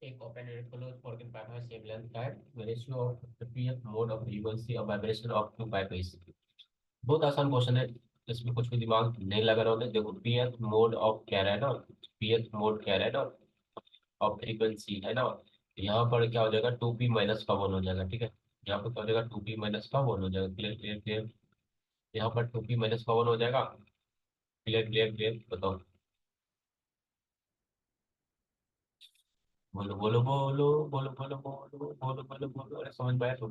एक open and closed organ pipe has same length type. The ratio of the pth mode of frequency of vibration of two pipe is. बहुत आसान question है। इसमें कुछ भी दिमाग नहीं लगा रहा होगा। देखो pth मोड ऑफ क्या रहा है ना, pth मोड क्या रहा है ना, ऑफ फ्रीक्वेंसी है ना। यहाँ पर क्या हो जाएगा, टू पी माइनस का वन हो जाएगा, ठीक है। यहाँ पर क्या हो जाएगा, टू पी माइनस का वन हो जाएगा। Clear clear clear. यहाँ पर टू पी माइनस का वन हो जाएगा। क्लियर क्लियर क्लियर, बताओ। बोलो बोलो बोलो बोलो बोलो बोलो बोलो बोलो बोलो, अरे समझ में आया तो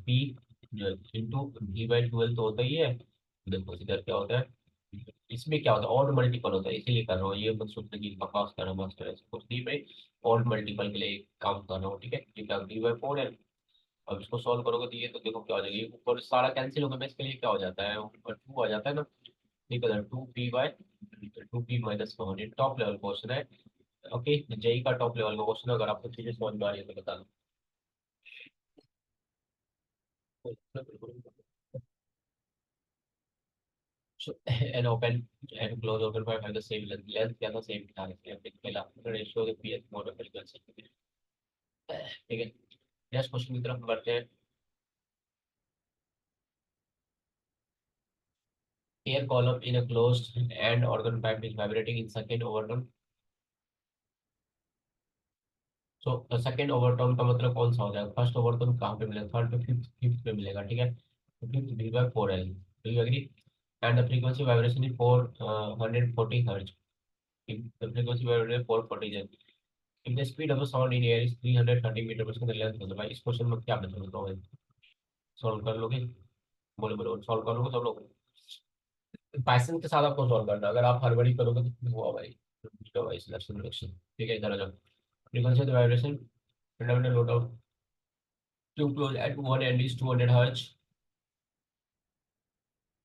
पी जो इंटू डी बाई ट्वेल्व तो होता ही है। देखो इधर क्या होता है, इसमें क्या होता है, ऑड मल्टीपल होता है, इसीलिए कर रहा हूँ। ये मत सोचना कि बकवास कर रहा हूँ, मास्टर ऐसे कुछ नहीं। मैं ऑड मल्टीपल के लिए काम कर रहा हूँ, ठीक है। ठीक है, डी बाई फोर है। अब इसको सॉल्व करोगे तो ये तो देखो क्या हो जाएगा, ये ऊपर सारा कैंसिल होगा, मैं इसके लिए क्या हो जाता है, ऊपर टू आ जाता है ना। ठीक है, two P by two P minus का वन, टॉप लेवल क्वेश्चन है। ओके, जेई का टॉप लेवल का क्वेश्चन, अगर आपको चीजें समझ में आ रही है तो बता दो। So, an open and closed open pipe have the same length. Length क्या था, सेम था, इसलिए हमने पहला ratio of pH mode of frequency, ठीक है। नेक्स्ट क्वेश्चन की तरफ बढ़ते हैं। Air column in a closed end organ pipe is vibrating in second overtone. So second overtone का मतलब कौन सा हो जाएगा, फर्स्ट ओवरटोन कहाँ पे मिलेगा, थर्ड पे, फिफ्थ फिफ्थ पे मिलेगा, ठीक है। तो fifth V by four L, do you agree. And the frequency vibration is 440 hertz. The frequency vibration 440 hertz. If the speed of the sound in air is 330 metre per second, length होता है भाई। इस question में क्या बता बताओ भाई, solve कर लोगे। बोलो बोलो, सॉल्व कर लोगे सब लोग। पैशन के साथ आपको सॉल्व करना है। अगर आप हड़बड़ी करोगे तो फिर हुआ भाई, तो भाई सिलेक्शन रिएक्शन। ठीक है, इधर आ जाओ। Frequency of the vibration fundamental note of two close at one end is 200 hertz.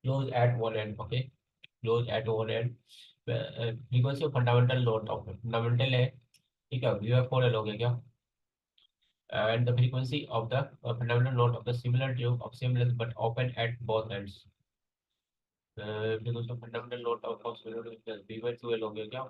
Close at one end, okay, close at one end. Frequency of fundamental note of, fundamental है, ठीक है, we four L हो गया क्या। And the frequency of the fundamental note of the similar tube of same length but open at both ends. Frequency of fundamental note of similar tube b by 2l हो गया क्या।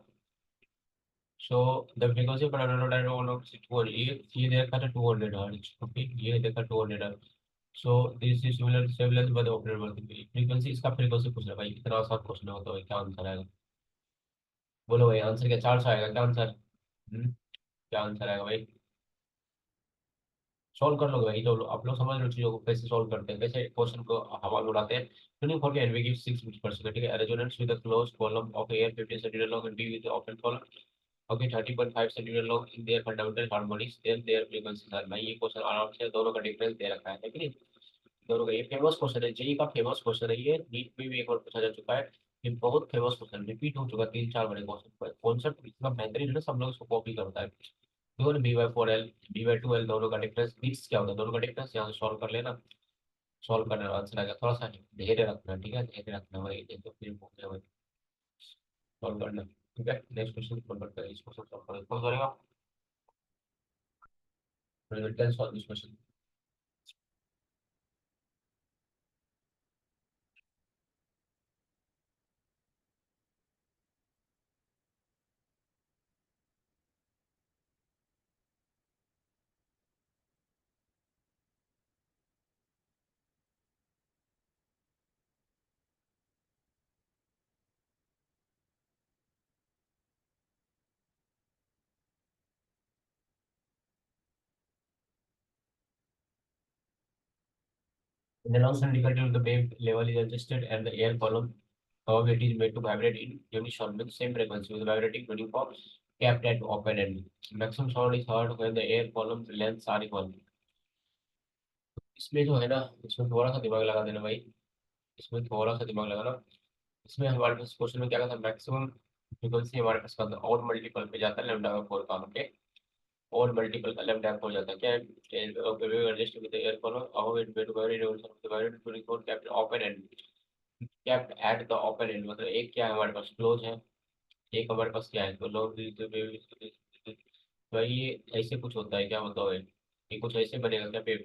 So the frequency of fundamental note and one of 200, ये देखा था 200 hertz, okay, ये देखा 200 hertz. So this is similar same length but the opposite multiple frequency। इसका frequency पूछ रहा है भाई, इतना आसान क्वेश्चन होता है, क्या आंसर आएगा। बोलो भाई, आंसर क्या, चार से आएगा क्या आंसर। क्या आंसर आएगा भाई। सॉल्व कर लोगे भाई, जो आप लोग समझ लो चीजों को कैसे सॉल्व करते हैं, कैसे क्वेश्चन को हवा में उड़ाते हैं। 24 NV gives 6 metre per second, ठीक है। Resonance with the closed column of air 15 centimetre long and be with the open column, okay, 30.5 centimetre long in their fundamental harmonics their their frequency are. भाई ये question आराम से दोनों का difference दे रखा है कि नहीं। दोनों का ये फेमस क्वेश्चन है, जेई का फेमस क्वेश्चन है, ये नीट में भी एक बार पूछा जा चुका है। ये बहुत फेमस क्वेश्चन, रिपीट हो चुका है तीन चार बड़े क्वेश्चन। कॉन्सेप्ट इतना बेहतरीन है ना, सब लोग इसको कॉपी करता है। दोनों B by four L, B by two L, दोनों का डिफरेंस मिक्स क्या होता है, दोनों का डिफरेंस यहाँ से सॉल्व कर लेना। सॉल्व करने का आंसर आएगा, थोड़ा सा धैर्य रखना, ठीक है, धैर्य रखना भाई, नहीं तो फिर हो गया भाई। सॉल्व करना, ठीक है। नेक्स्ट क्वेश्चन सॉल्व करते हैं, इसको सॉल्व करें कौन करेगा। Can solve this question. In the long indicator, the wave level is adjusted and the air column, however, it is made to vibrate in unison with same frequency with vibrating 24 kept at open end. Maximum sound is heard when the air column lengths are equal. इसमें जो है ना, इसमें थोड़ा सा दिमाग लगा देना भाई, इसमें थोड़ा सा दिमाग लगाना। इसमें हमारे पास क्वेश्चन में क्या था, मैक्सिमम फ्रीक्वेंसी हमारे पास का और मल्टीपल पे जाता है लैम्डा का फोर का, ओके। और मल्टीपल का लेफ्ट हैंड हो जाता है क्या है, adjust with the air follow how it wait very revolution of the wire 24 kept open end, kept at the open end, मतलब एक क्या है हमारे पास क्लोज है, एक हमारे पास क्या है तो लो। भाई ये ऐसे कुछ होता है क्या, बताओ ये कुछ ऐसे बनेगा क्या पे,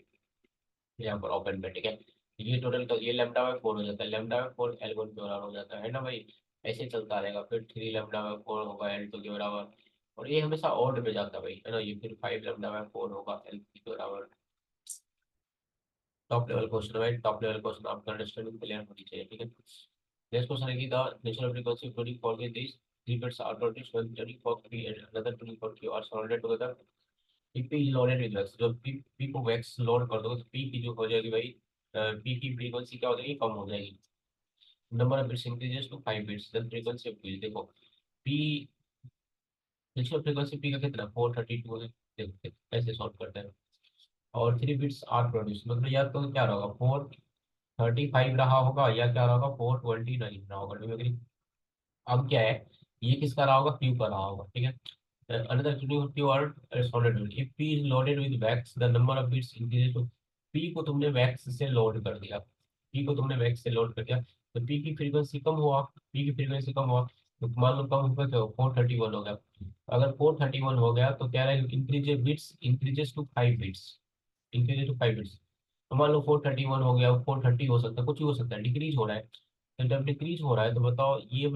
यहाँ पर ओपन पे, ठीक है। ये टोटल का ये लैम्डा बाय फोर हो जाता है, लैम्डा बाय फोर L1 के बराबर हो जाता है ना भाई। ऐसे चलता रहेगा, फिर थ्री लैम्डा बाय फोर होगा L2 के बराबर, और ये हमेशा ऑड में जाता है भाई, है ना, ये फिर 5 लैम्डा/4 होगा एल के बराबर। टॉप लेवल क्वेश्चन है भाई, टॉप लेवल क्वेश्चन आपका अंडरस्टैंडिंग क्लियर होनी चाहिए, ठीक है। नेक्स्ट क्वेश्चन है कि the natural frequency of tuning for this three bits are produced when tuning fork P and another tuning fork Q are surrounded together. If P is loaded with wax, जब P को wax load कर दोगे तो P की जो हो जाएगी भाई, P की फ्रीक्वेंसी क्या हो जाएगी, कम हो जाएगी। Number of bits increases to 5 bits, then frequency of P, देखो P नेचुरल फ्रीक्वेंसी P का कितना 432 है, देखो ऐसे सॉल्व करते हैं। और 3 बिट्स आर प्रोड्यूस, मतलब या तो क्या रहा होगा 435 रहा होगा, या क्या रहा होगा 429 रहा होगा, ठीक है। अब क्या है, ये किसका रहा होगा, क्यू का रहा होगा, ठीक है। another Q are solid if P is loaded with wax the number of bits increases to, P को तुमने wax से लोड कर दिया, P को तुमने wax से लोड कर दिया तो P की फ्रीक्वेंसी कम हुआ, P की फ्रीक्वेंसी कम हुआ तो मान लो कम हुआ क्या 431 हो गया। अगर 431 हो गया तो क्या रहेगा, increase bits increases to 5 bits, increase to 5 bits. तो मान लो 431 हो गया, 430 हो सकता है, कुछ भी हो सकता है, डिक्रीज हो रहा है। तो जब डिक्रीज हो रहा है तो बताओ ये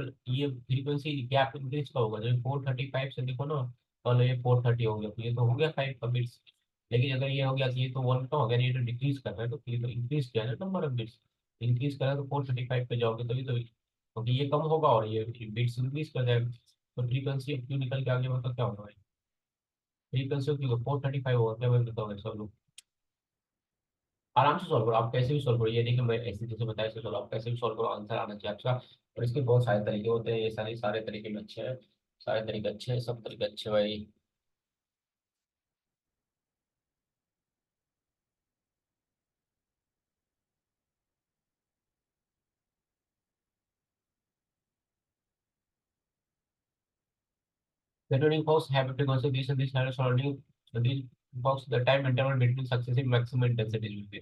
फ्रीक्वेंसी गैप इंक्रीज का होगा, जब 435 से देखो ना, मान लो ये 430 हो गया तो ये तो हो गया 5 का बिट्स। लेकिन अगर ये हो गया कि ये तो 1 का हो गया, ये तो डिक्रीज कर रहा है, तो ये तो इंक्रीज किया है ना नंबर ऑफ बिट्स, इंक्रीज करा तो 435 पे जाओगे तभी तो, क्योंकि ये कम होगा और ये बिट्स इंक्रीज कर जाएगा। तो फ्रीक्वेंसी अब क्यों निकल के आगे मतलब क्या होगा भाई, फ्रीक्वेंसी ऑफ क्यों 435 होगा क्या, मैं बताऊँ सब आराम से सॉल्व करो, आप कैसे भी सॉल्व करो, ये नहीं कि मैं ऐसे जैसे बताया ऐसे सॉल्व, आप कैसे भी सॉल्व करो आंसर आना चाहिए आपका। और इसके बहुत सारे तरीके होते हैं, ये सारे तरीके में अच्छे हैं, सारे तरीके अच्छे हैं, सब तरीके अच्छे हैं भाई। The tuning forks have a frequency this and this are surrounding these forks the time interval between successive maximum intensities will be।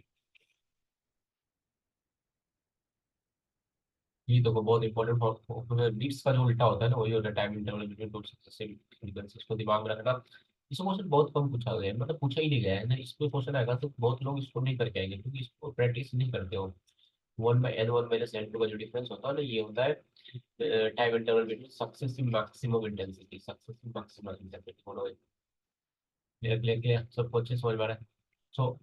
ये तो बहुत इंपॉर्टेंट फॉर्क बीट्स का जो उल्टा होता है ना, वही होता है time interval between two successive frequencies को दिमाग में रखना। इस क्वेश्चन बहुत कम पूछा गया है, मतलब पूछा ही नहीं गया है ना, इसको क्वेश्चन आएगा तो बहुत लोग इसको नहीं करके आएंगे क्योंकि इसको प्रैक्टिस नहीं करते हो। 1/n1 - n2 का जो डिफरेंस होता है ना, ये होता है time interval between successive maximum intensity, successive maximum intensity बोलो। क्लियर क्लियर क्लियर, सबको अच्छे से समझ में आ रहा है। सो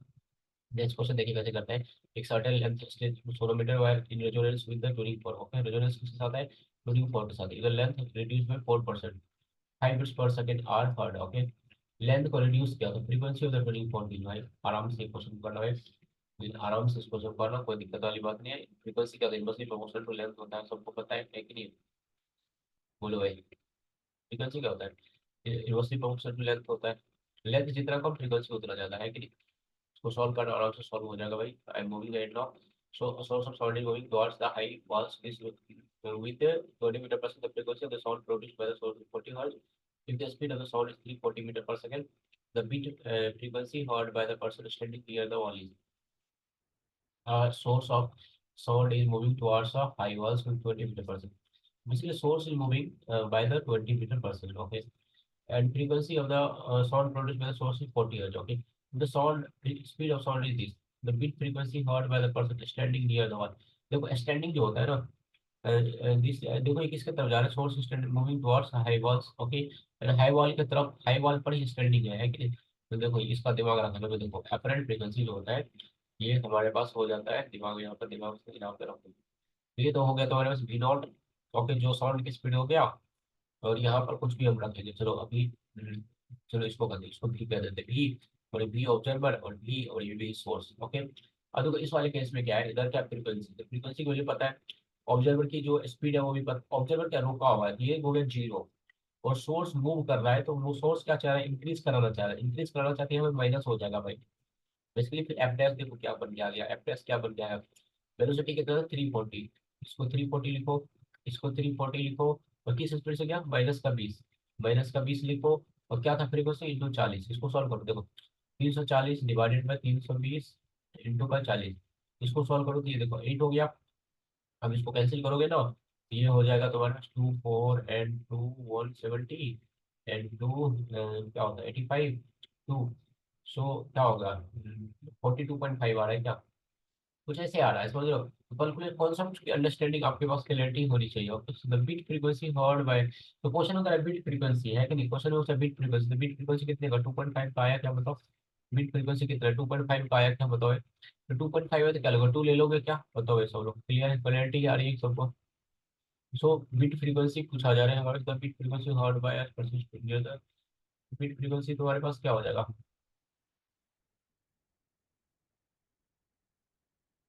नेक्स्ट क्वेश्चन देखिए कैसे करते हैं। एक certain length stage sonometer wire in resonance with the tuning fork, okay, resonance किसके साथ है, ट्यूनिंग फॉर्क के साथ, इधर length reduce by 4%, 5 beats per second are heard, okay. Length को रिड्यूस किया तो frequency of the tuning fork दी भाई, आराम से क्वेश्चन करना है, लेकिन आराम से इसको सब करना, कोई दिक्कत वाली बात नहीं है। फ्रीक्वेंसी का इनवर्सली प्रोपोर्शनल टू लेंथ होता है, सबको पता है कि नहीं, बोलो भाई। फ्रीक्वेंसी क्या होता है, इनवर्सली प्रोपोर्शनल टू लेंथ होता है, लेंथ जितना कम फ्रीक्वेंसी उतना ज्यादा, है कि नहीं। इसको सॉल्व करना आराम से सॉल्व हो जाएगा भाई। I am moving right now, so a source of sound is moving towards the high walls is with a 20 meter per second, the frequency of the sound produced by the source is 40 hertz. If the speed of the sound is 340 meter per second, the beat frequency heard by the person standing near the wall is, a source of sound is moving towards a high walls with 20 meter per second. Basically source is moving by the 20 meter per second, okay, and frequency of the sound produced by the source is 40 hertz, okay. The sound speed of sound is this, the beat frequency heard by the person standing near the wall। देखो standing जो होता है ना, this देखो ये किसके तरफ जा रहा है, source stand moving towards high walls, okay, high wall की तरफ, हाई वॉल पर ही स्टैंडिंग है कि नहीं। तो देखो इसका दिमाग रखना है, देखो अपरेंट फ्रीक्वेंसी जो होता है ये हमारे पास हो जाता है, दिमाग यहाँ पर, दिमाग से यहाँ पे रखो। ये तो हो गया तुम्हारे पास V0, ओके, जो साउंड की स्पीड हो गया। और यहाँ पर कुछ भी हम रखेंगे, चलो अभी चलो इसको कर दे, इसको भी कह देते भी, और भी ऑब्जर्वर और भी, और ये भी सोर्स, ओके। अब देखो इस वाले केस में क्या है, इधर क्या फ्रीक्वेंसी, तो फ्रीक्वेंसी मुझे पता है, ऑब्जर्वर की जो स्पीड है वो भी पता, ऑब्जर्वर क्या रुका हुआ है, ये हो गया 0, और सोर्स मूव कर रहा है, तो वो सोर्स क्या चाह रहा है, इंक्रीज कराना चाह रहा है, इंक्रीज कराना चाहते हैं हमें माइनस हो जाएगा भाई। बेसिकली फिर एफ डैश देखो क्या बन गया, एफ डैश क्या बन गया है, वेलोसिटी कितना था 340, इसको 340 लिखो, इसको 340 लिखो, और किस स्पीड से गया -20, -20 लिखो, और क्या था फ्रीक्वेंसी इंटू 40, इसको सॉल्व करो देखो, 340 डिवाइडेड बाई 320 इंटू बाई 40, इसको सॉल्व करो तो ये देखो 8 हो गया। अब इसको कैंसिल करोगे ना तो ये हो जाएगा तुम्हारे पास 24 एंड 2 170 एंड 2 क्या होता है 85 2, सो क्या होगा 42.5 आ रहा है क्या, कुछ ऐसे आ रहा है, समझ लो। कैलकुलेट कॉन्सेप्ट की अंडरस्टैंडिंग आपके पास क्लियरिटी होनी चाहिए। और the beat frequency heard by, तो क्वेश्चन होता है बीट फ्रीक्वेंसी है कि नहीं, क्वेश्चन में होता है बीट फ्रीक्वेंसी, तो बीट फ्रीक्वेंसी कितने का 2.5 का आया, क्या बताओ। बीट फ्रीक्वेंसी कितना है, 2.5 का आया, क्या बताओ। तो 2.5 है तो क्या लोगे, 2 ले लोगे क्या, बताओ भाई सब लोग। क्लियर है, क्लियरिटी आ रही है सबको। सो बीट फ्रीक्वेंसी पूछा जा रहा है हमारे, the beat frequency heard by beat frequency तुम्हारे पास क्या हो जाएगा।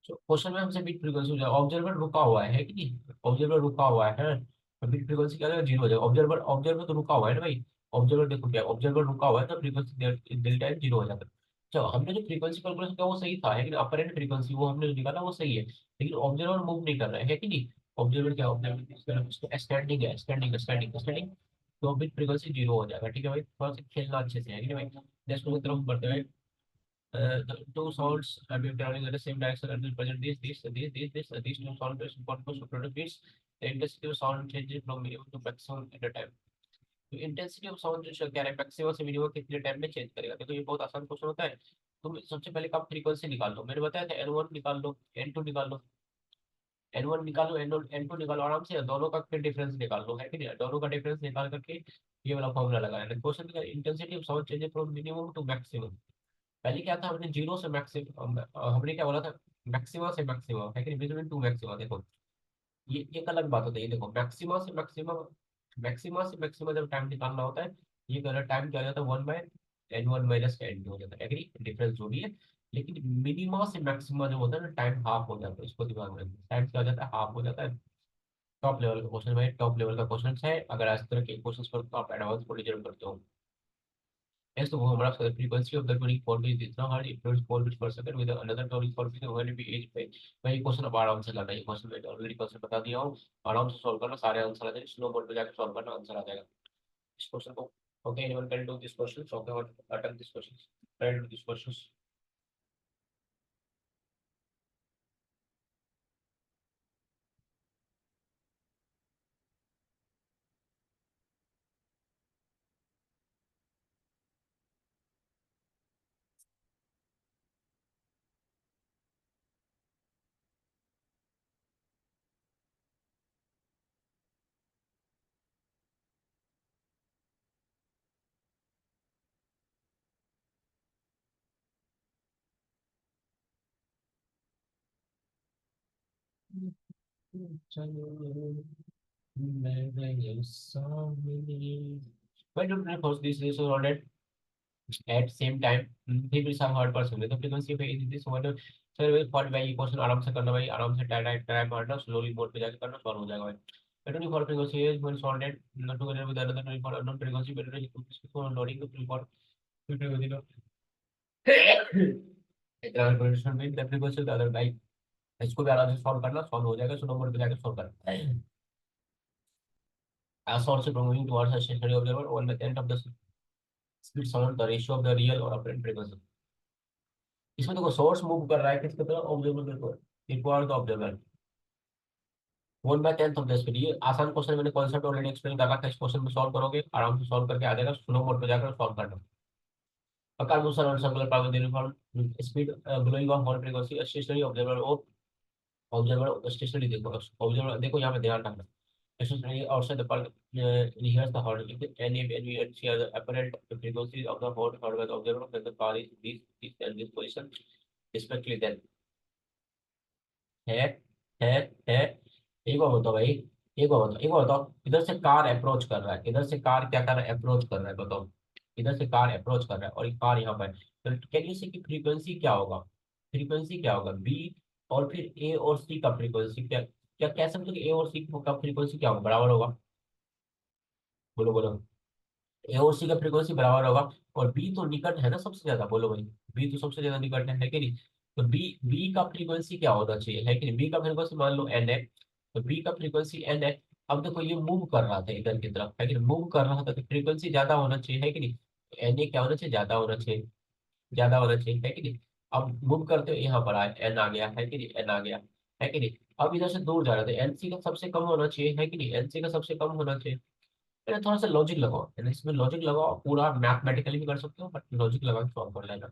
क्वेश्चन में हमसे बीट फ्रीक्वेंसी हो जाएगा, ऑब्जर्वर रुका हुआ है कि नहीं, ऑब्जर्वर रुका हुआ है, तो बीट फ्रीक्वेंसी क्या हो जाएगा, जीरो हो जाएगा। ऑब्जर्वर ऑब्जर्वर तो रुका हुआ है ना भाई, ऑब्जर्वर देखो क्या, ऑब्जर्वर रुका हुआ है तो फ्रीक्वेंसी डेल्टा है, जीरो हो जाता है। चलो हमने जो फ्रीक्वेंसी कैलकुलेशन किया वो सही था, है कि अपरेंट फ्रीक्वेंसी वो हमने जो निकाला वो सही है, लेकिन ऑब्जर्वर मूव नहीं कर रहा है कि नहीं। ऑब्जर्वर क्या, ऑब्जर्वर स्टैंडिंग है, स्टैंडिंग स्टैंडिंग स्टैंडिंग, तो बीट फ्रीक्वेंसी जीरो हो जाएगा। ठीक है भाई, थोड़ा सा खेलना अच्छे से, है कि नहीं भाई। नेक्स्ट क्वेश्चन तरफ बढ़ते हैं। The two sounds have been traveling at the same direction at the present. These two sound waves compose to produce beats. The intensity of sound changes from minimum to maximum at a time. तो intensity of sound जो कह रहे हैं maximum से minimum कितने time में change करेगा, देखो ये बहुत आसान क्वेश्चन होता है। तुम सबसे पहले आप फ्रीक्वेंसी निकाल लो, मैंने बताया था N1 निकाल लो, N2 निकाल लो, N1 निकालो, N2 निकालो, आराम से दोनों का फिर डिफरेंस निकाल लो, है कि नहीं, दोनों का डिफरेंस निकाल करके ये वाला फॉर्मूला लगाया। क्वेश्चन का intensity of sound changes from minimum to maximum. पहले क्या था, हमने जीरो से मैक्सिमम, हमने क्या बोला था, मैक्सिमा से मैक्सिमा, है कि बिटवीन टू मैक्सिमा। देखो ये एक अलग बात होती है, देखो मैक्सिमा से मैक्सिमा, मैक्सिमा से मैक्सिमा जब टाइम निकालना होता है, ये गलत टाइम क्या हो जाता है, 1/N1 - N2 हो जाता है, एग्री, डिफरेंस जो भी है। लेकिन मिनिमा से मैक्सिमा जो होता है ना, टाइम हाफ हो जाता है, इसको दिमाग में रखना, टाइम क्या हो जाता है, हाफ हो जाता है। टॉप लेवल का क्वेश्चन भाई, टॉप लेवल का क्वेश्चन है, अगर इस तरह के क्वेश्चन पर तो आप एडवांस को डिजर्व करते हो। Yes, so हमारा frequency of the tonic form is इतना hard, it flows 4 bits per second with another tonic form is going to be age पे। मैं ये क्वेश्चन अब आराम से लाना, ये क्वेश्चन मैं ऑलरेडी क्वेश्चन बता दिया हूँ, आराम से सॉल्व करना, सारे आंसर आ जाएंगे, स्लो मोड पे जाकर सॉल्व करना, आंसर आ जाएगा इस क्वेश्चन को। Okay, anyone can do this question, so okay, attempt this question, try to this question. चलो मैं सामने, why don't we force this is ordered at same time, they will some hard person with the frequency पे this one। Sir वही for भाई, ये question आराम से करना भाई, आराम से टाइम टाइम मारना, स्लोली मोड पे जाके करना, सॉल्व हो जाएगा भाई। But for frequency is when solved not together with another for unknown frequency, but it is for loading the for frequency no इतना कंडीशन में the frequency the other guy, इसको भी आराम से सॉल्व करना, सॉल्व हो जाएगा, स्लो मोड पे जाके सॉल्व करना। as also moving towards a stationary observer on the end of the speed sound the ratio of the real और apparent frequency। इसमें देखो सोर्स मूव कर रहा है किसकी तरफ, ऑब्जर्वर की तरफ, equal to observer 1/10 of the speed. ये आसान क्वेश्चन, मैंने कॉन्सेप्ट ऑलरेडी एक्सप्लेन कर रखा है, इस क्वेश्चन में सॉल्व करोगे आराम से सॉल्व करके आ जाएगा, स्लो मोड पे जाकर सॉल्व करना। अकाल मूसर और circular power for speed glowing on hall frequency stationary observer और ऑब्जर्वर स्टेशनरी, देखो ऑब्जर्वर देखो यहाँ पे ध्यान रखना, स्टेशनरी आउटसाइड द पर here's the hard and if and we share the apparent frequencies of the whole heard by the observer when the car is this and this position respectively then है है है एक बार बताओ भाई, एक बार बताओ, एक बार बताओ, इधर से कार अप्रोच कर रहा है, इधर से कार क्या कर रहा है, अप्रोच कर रहा है, बताओ। इधर से कार अप्रोच कर रहा है और ये कार यहाँ पर है। तो कैन यू सी की फ्रीक्वेंसी क्या होगा, फ्रीक्वेंसी क्या होगा बी, और फिर ए और सी का फ्रीक्वेंसी क्या, क्या कह सकते हो कि ए और सी का फ्रीक्वेंसी क्या होगा, बराबर होगा, बोलो बोलो। ए और सी का फ्रीक्वेंसी बराबर होगा, और बी तो निकट है ना सबसे ज्यादा, बोलो भाई, बी तो सबसे ज्यादा निकट है कि नहीं। तो बी, बी का फ्रीक्वेंसी क्या होना चाहिए, है कि नहीं, बी का फ्रीक्वेंसी मान लो एन है, तो बी का फ्रीक्वेंसी एन है। अब देखो ये मूव कर रहा था इधर की तरफ, है कि नहीं, मूव कर रहा था तो फ्रीक्वेंसी ज्यादा होना चाहिए, है कि नहीं, एन ए क्या होना चाहिए, ज्यादा होना चाहिए, ज्यादा होना चाहिए, है कि नहीं। अब मूव करते हुए यहाँ पर आए, एन आ गया, है कि नहीं, एन आ गया, है कि नहीं। अब इधर से दूर जा रहा था, एन सी का सबसे कम होना चाहिए, है कि नहीं, एन सी का सबसे कम होना चाहिए। मैंने थोड़ा सा लॉजिक लगाओ, यानी इसमें लॉजिक लगाओ, पूरा मैथमेटिकली भी कर सकते हो बट लॉजिक लगा के सॉल्व कर लेना।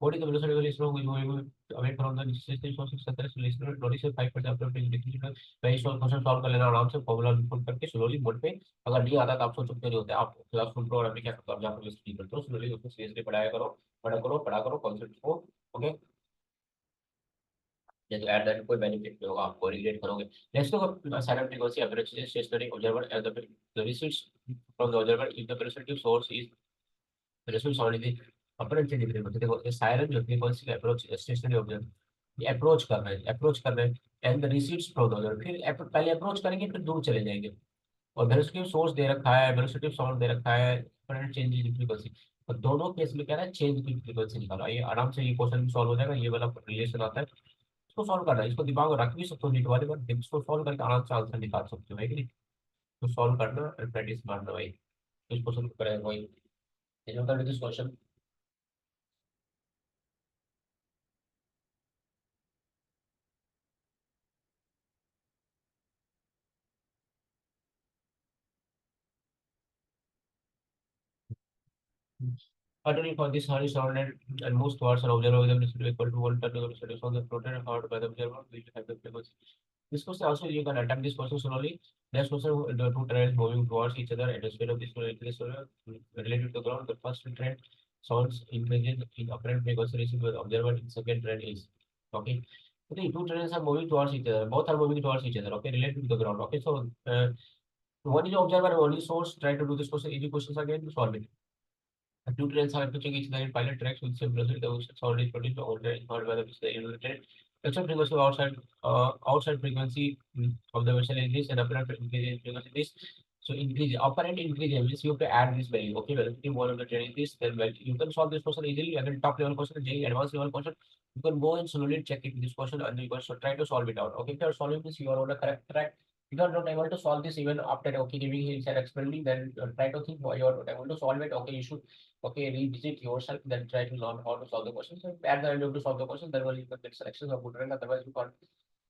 What is the velocity of the listener who is moving away from the system source etc. So listener notices 5% अपने डिफिकल्ट वही क्वेश्चन सॉल्व कर लेना आराम से फॉर्मूला इनपुट करके स्लोली बोर्ड पे अगर नहीं आता तो आप सोचो क्यों नहीं होता है आप क्लास रूम प्रोग्राम में क्या करते हो आप लिस्ट करते हो स्लोली उसको सीरियसली पढ़ा करो कॉन्सेप्ट को ओके या तो एट दैट कोई बेनिफिट नहीं होगा आपको रिलेट करोगे नेक्स्ट तो silent frequency average stationary observer as the recedes from the observer if the velocity source is recedes already apparent से डिग्री होती है देखो ये साइलेंट जो फ्रीक्वेंसी का अप्रोच स्टेशनरी ऑब्जर्वर ये अप्रोच कर रहे हैं and the recedes from the observer फिर पहले अप्रोच करेंगे फिर दूर चले जाएंगे और वेलोसिटी सोर्स दे रखा है वेलोसिटी ऑफ साउंड दे रखा है करंट चेंज इन फ्रीक्वेंसी तो दोनों केस में क्या है चेंज की फ्रीक्वेंसी निकालो ये आराम से ये क्वेश्चन सॉल्व हो जाएगा ये वाला रिलेशन आता है इसको सॉल्व करना है इसको दिमाग में रख भी सकते हो नीट वाले बार इसको सॉल्व करके आराम से आंसर निकाल सकते हो है कि नहीं तो सॉल्व करना और प्रैक्टिस मारना भाई तो इस क्वेश्चन को करेंगे वही this question Finally, for this Hari sounded and moves towards an observer with a velocity equal to 1 turn to the velocity of the floated and powered by the observer, we will have the frequency. This question also you can attempt this question slowly. Next question, the two trains moving towards each other at the speed of this related to the ground. The first train sounds increases in apparent frequency received by the observer. In second train is okay. Okay, two trains are moving towards each other. Both are moving towards each other. Okay, related to the ground. Okay, so one is observer and one is source. Try to do this question. Easy questions again to solve it. Two trains are approaching each other in pilot tracks with same velocity. The sound is produced by one train is heard by the inner train. Except frequency of outside frequency of the vessel is this and apparent increase in frequency this. So increase apparent increase means you have to add this value. Okay, velocity one of the train is this, then value. You can solve this question easily. Again, top level question, advanced level question. You can go and slowly check it this question and you can so try to solve it out. Okay, if you are solving this, you are on the correct track. If you are not able to solve this even after okay giving his an explaining, then try to think why you are not able to solve it. Okay, you should okay revisit yourself, then try to learn how to solve the questions. And at the end of to solve the question, then only you can get selections or good rank. Otherwise, you can't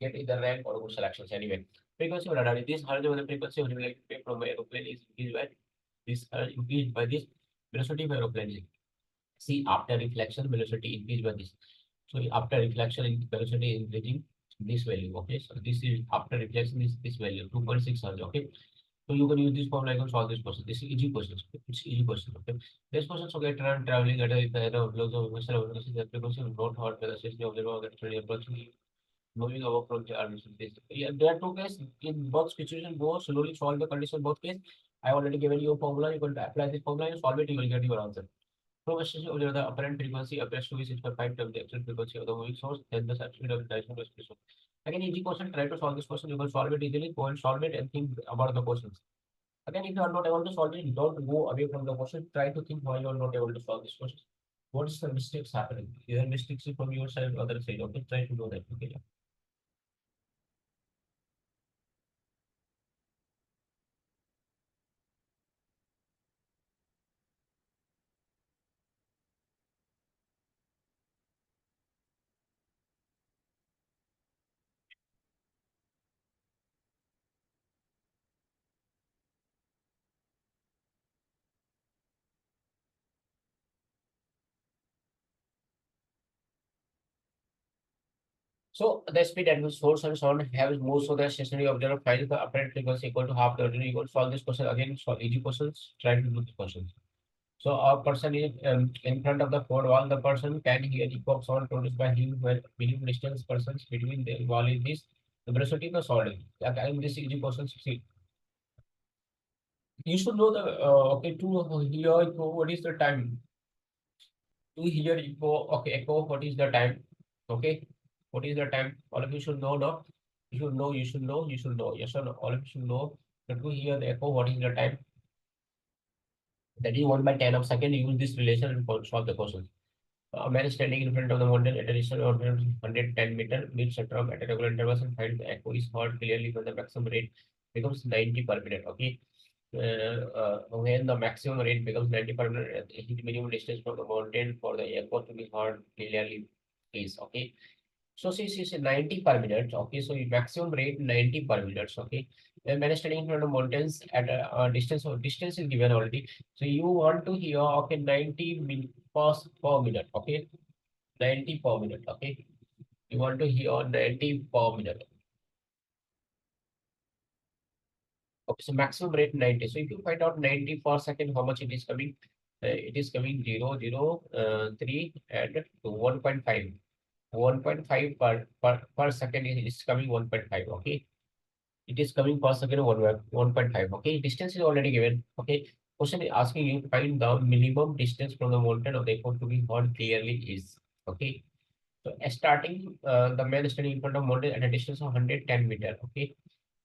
get either rank or good selections anyway. Frequency of radar. This hardly the frequency of like from aeroplane is increased by increased by this velocity of aeroplane. See after reflection velocity increased by this. So after reflection velocity is increasing this value. Okay, so this is after reflection is this value 2.6 Hz. Okay, so you can use this formula, you can solve this question. This is easy questions. It's easy question. Okay. This question so get traveling at a close of the frequency not hot by the system of the road that approaching moving away from the armature. This yeah, there are two cases in both situations. Go slowly solve the condition both case. I already given you a formula. You can apply this formula. You solve it. You will get your answer. Probability of the apparent frequency appears to be 6.5 times the actual frequency of the moving source. Then the substitute of the direction of expression. Again, easy question. Try to solve this question. You can solve it easily. Go and solve it and think about the questions. Again, if you are not able to solve it, don't go away from the question. Try to think why you are not able to solve this question. What is the mistakes happening? Either mistakes from your side or other side. Okay, try to know that. Okay. So the speed at which source and sound have moved so the stationary observer finds the apparent frequency equal to half the ordinary. You can solve this question again. Solve easy questions. Try to do the questions. So a person is in front of the fourth wall. The person can hear echo of sound produced by him when minimum distance persons between the wall is this. The velocity of the sound. Like in this easy questions, see, you should know the okay to hear echo. What is the time? To hear echo. Okay, echo. What is the time? Okay, what is the time? All of you should know. No, you should know. You should know. You should know. Yes or no? All of you should know. But to hear the echo, what is the time? That is 1/10 of second. Use this relation and solve the question. A man is standing in front of the mountain at a distance of 110 meter mid spectrum at a regular intervals and finds the echo is heard clearly when the maximum rate becomes 90 per minute. Okay. When the maximum rate becomes 90 per minute, the minimum distance from the mountain for the echo to be heard clearly is okay. So see 90 per minute. Okay, so maximum rate 90 per minute. Okay, when man is standing in front of mountains at a distance, or distance is given already. So you want to hear okay 90 per minute. Okay, 90 per minute. Okay, you want to hear 90 per minute. Okay, so maximum rate 90. So if you find out 90 per second, how much it is coming? It is coming 0.003 and 1.5. 1.5 per second is coming 1.5. Okay, it is coming per second 1.5. Okay, distance is already given. Okay, question is asking you to find the minimum distance from the mountain of the airport to be heard clearly is. Okay, so starting the man standing in front of mountain at a distance of 110 meter. Okay,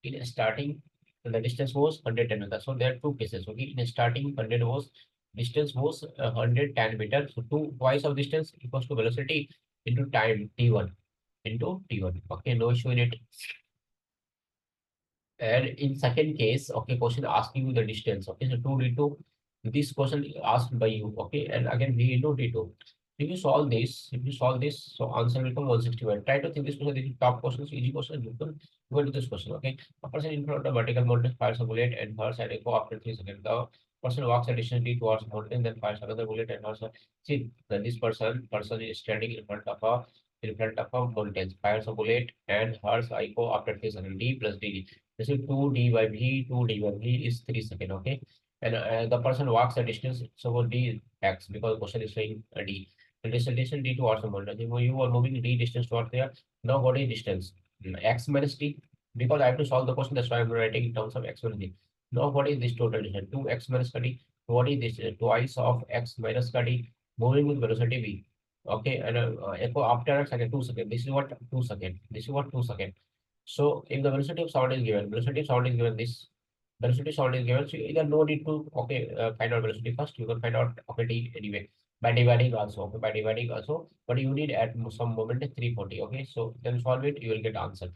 in starting the distance was 110 meters. So there are two cases. Okay, in starting 100 was distance was 110 meters. So twice of distance equals to velocity into time t1 into t1. Okay, no issue in it. And in second case, okay, question asking you the distance. Okay, so 2d2, this question asked by you. Okay, and again v into d2. If you solve this, so answer will come 161. Try to think this question. This is top questions, easy question. You can go to this question. Okay, a person in front of the vertical mountain fires a bullet and hurls at echo after 3 seconds. The person walks a distance d towards mountain, then fires another bullet and hurls. See, then this person is standing in front of a mountain, fires a bullet and hurls echo after 3 seconds. D plus d. This is 2d by v, 2d by v is 3 seconds. Okay, and the person walks a distance, so d is x because question is saying d. The distance d towards the mountain. You are moving d distance towards there. Now what is distance? X minus d. Because I have to solve the question, that's why I'm writing in terms of x minus d. Now what is this total distance? 2x minus d. What is this? Twice of x minus d. Moving with velocity v. Okay, and echo after a second, 2 seconds. This is what 2 seconds. This is what 2 seconds. So if the velocity of sound is given, this velocity of sound is given, so you either no need to find out velocity first, you can find out d anyway by dividing also, but you need at some moment 340. Okay, so then solve it, you will get answer.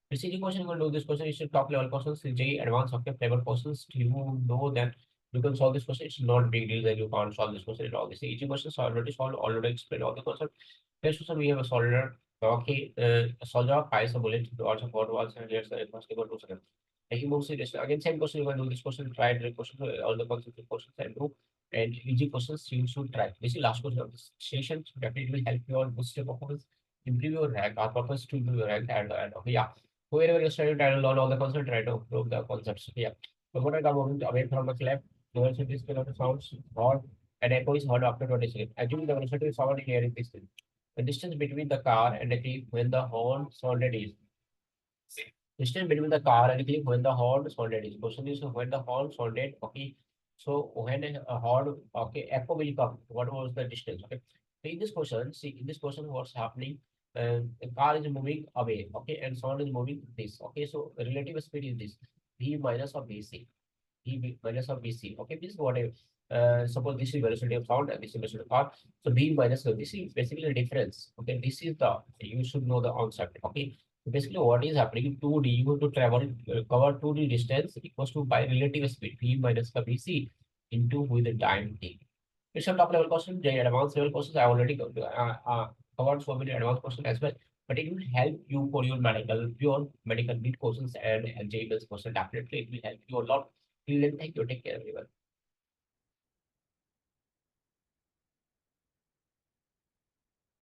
This easy question, you will do this question, is top level questions, J advanced level questions, you know that you can solve this question. It's not big deal that you can't solve this question at all. This easy questions are already solved, already explained all the concept. Next question, we have a solver. Okay, a soldier fires a bullet towards a port walls and here's the advanced equal 2 seconds. And he moves it. Again, same question, you can do this question, try the question, all the concepts of questions and do. And easy questions you should try. This is last question of this session. So definitely will help you on boost your performance, improve your rank. Our purpose to improve your rank and okay, yeah. Wherever you're studying, try to learn all the concepts, try to improve the concepts. Yeah. So what I got moving away from the lab, the velocity scale of the sounds heard and echo is heard after 20 seconds. Actually, the velocity of sound in hearing this thing. The distance between the car and the cliff when the horn sounded is. Distance between the car and the cliff when the horn sounded is. Question is when the horn sounded. Okay. So when a horn, okay, echo will come. What was the distance? Okay. So in this question, see in this question, what's happening? The car is moving away. Okay, and sound is moving this. Okay, so relative speed is this. V minus of VC. V minus of VC. Okay, this is what I suppose this is velocity of sound and this is velocity of car. So V minus of this is basically the difference. Okay, this is the you should know the concept. Okay, so basically what is happening? 2D you have to travel cover 2D distance equals to by relative speed V minus the VC into with the time t. It's a top level question. The advanced level questions I already covered so many advanced questions as well. But it will help you for your pure medical need questions and algebra question. Definitely, it will help you a lot. Till then, thank you. Take care, everyone.